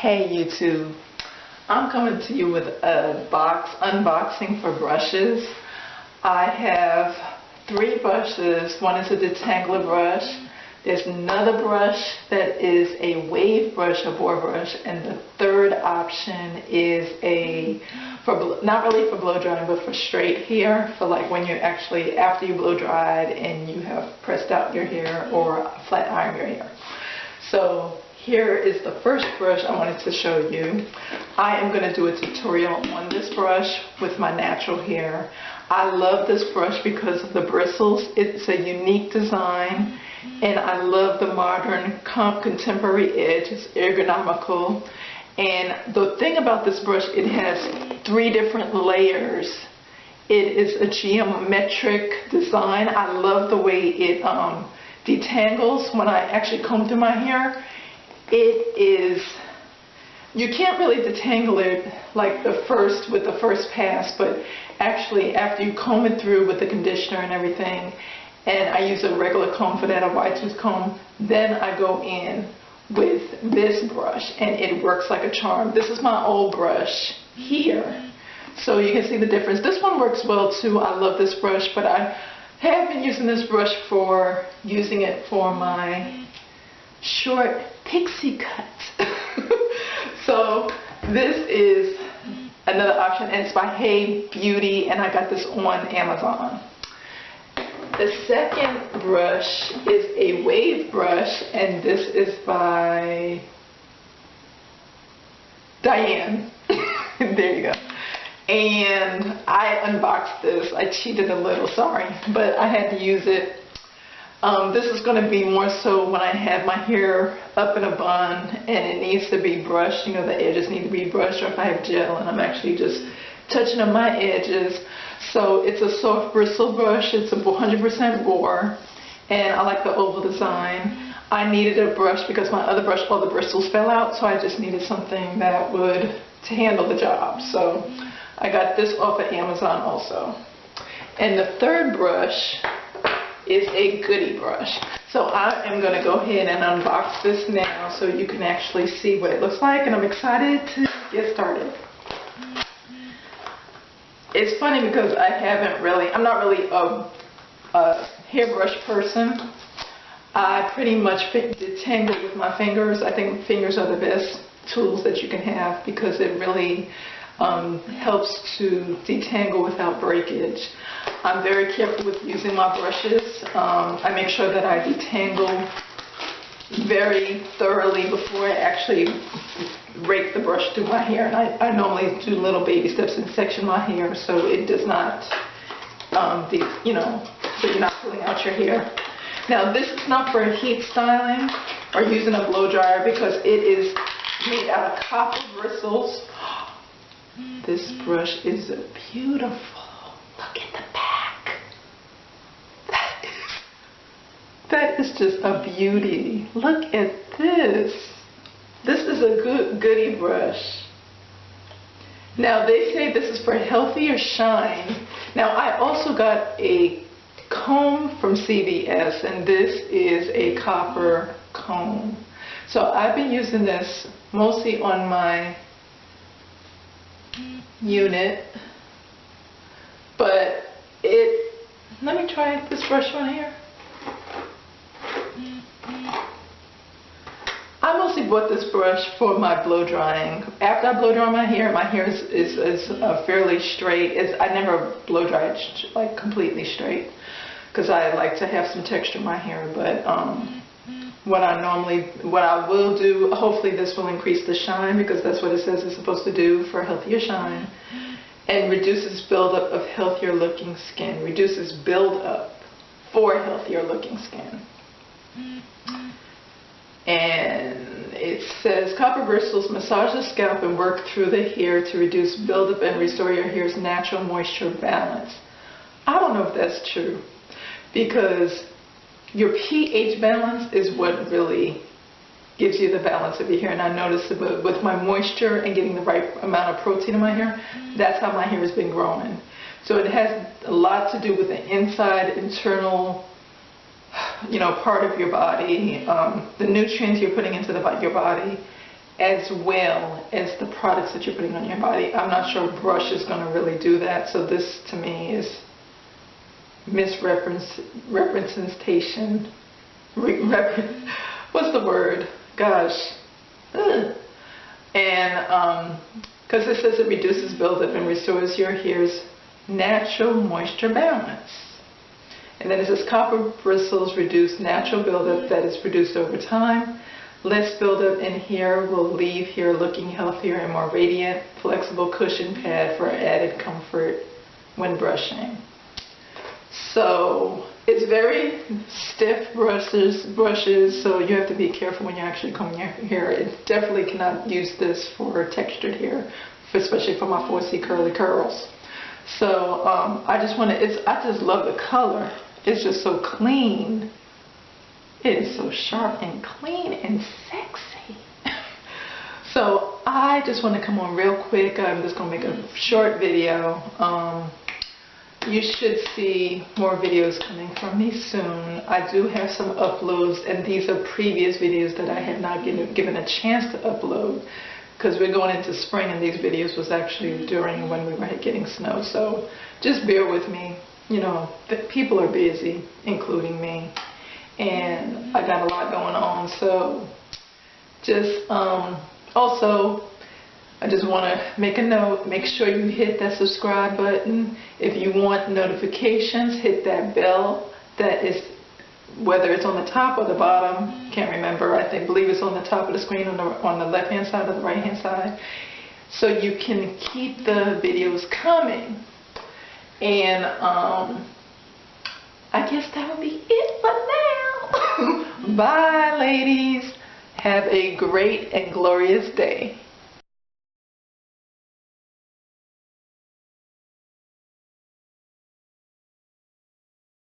Hey YouTube, I'm coming to you with a box unboxing for brushes. I have 3 brushes. One is a detangler brush. There's another brush that is a wave brush, a boar brush, and the third option is not really for blow drying, but for straight hair, for like when you're actually after you blow dried and you have pressed out your hair or flat iron your hair. So here is the first brush I wanted to show you. I am going to do a tutorial on this brush with my natural hair. I love this brush because of the bristles. It's a unique design, and I love the modern contemporary edge. It's ergonomical. And the thing about this brush, it has 3 different layers. It is a geometric design. I love the way it detangles when I actually comb through my hair. You can't really detangle it like with the first pass, but actually after you comb it through with the conditioner and everything, and I use a regular comb for that, a wide tooth comb, then I go in with this brush and it works like a charm. This is my old brush here, so you can see the difference. This one works well too. I love this brush, but I have been using this brush for my short pixie cuts. So this is another option, and it's by Hey Beauty, and I got this on Amazon. The second brush is a wave brush, and this is by Diane. There you go. And I unboxed this. I cheated a little, sorry, but I had to use it. This is going to be more so when I have my hair up in a bun and it needs to be brushed. You know, the edges need to be brushed, or if I have gel and I'm actually just touching on my edges. So it's a soft bristle brush. It's a 100% boar, and I like the oval design. I needed a brush because my other brush, all the bristles fell out, so I just needed something that would to handle the job. So I got this off of Amazon also. And the third brush is a Goody brush. So I am going to go ahead and unbox this now so you can actually see what it looks like, and I'm excited to get started. It's funny because I'm not really a hairbrush person. I pretty much detangle with my fingers. I think fingers are the best tools that you can have because it really helps to detangle without breakage. I'm very careful with using my brushes. I make sure that I detangle very thoroughly before I actually rake the brush through my hair. And I normally do little baby steps and section my hair so it does not, so you're not pulling out your hair. Now this is not for heat styling or using a blow dryer because it is made out of copper bristles. This brush is beautiful. Look at the back. That is just a beauty. Look at this. This is a Goody brush. Now they say this is for healthier shine. Now I also got a comb from CVS, and this is a copper comb. So I've been using this mostly on my unit, but let me try this brush on here. I mostly bought this brush for my blow drying. After I blow dry my hair is fairly straight. I never blow dry it like completely straight because I like to have some texture in my hair, but what I will do, hopefully this will increase the shine because that's what it says it's supposed to do for healthier shine, and reduces buildup of healthier looking skin. Reduces buildup for healthier looking skin. And it says copper bristles massage the scalp and work through the hair to reduce buildup and restore your hair's natural moisture balance. I don't know if that's true because your pH balance is what really gives you the balance of your hair, and I noticed with my moisture and getting the right amount of protein in my hair, that's how my hair has been growing. So it has a lot to do with the internal part of your body, the nutrients you're putting into your body, as well as the products that you're putting on your body. I'm not sure a brush is going to really do that. So this to me is misrepresentation. What's the word? Gosh. Ugh. And because it says it reduces buildup and restores your hair's natural moisture balance. And then it says copper bristles reduce natural buildup that is produced over time. Less buildup in hair will leave hair looking healthier and more radiant. Flexible cushion pad for added comfort when brushing. So it's very stiff brushes, so you have to be careful when you're actually combing your hair. It definitely cannot use this for textured hair, especially for my 4C curly curls. So I just love the color. It's just so clean. It is so sharp and clean and sexy. So I just want to come on real quick. I'm just going to make a short video. You should see more videos coming from me soon. I do have some uploads, and these are previous videos that I had not given a chance to upload because we're going into spring, and these videos was actually during when we were getting snow. So just bear with me. You know, people are busy, including me, and I got a lot going on. So just also, I just want to make a note, make sure you hit that subscribe button. If you want notifications, hit that bell that is, whether it's on the top or the bottom, can't remember, believe it's on the top of the screen on the left hand side or the right hand side, so you can keep the videos coming. And I guess that will be it for now. Bye ladies, have a great and glorious day.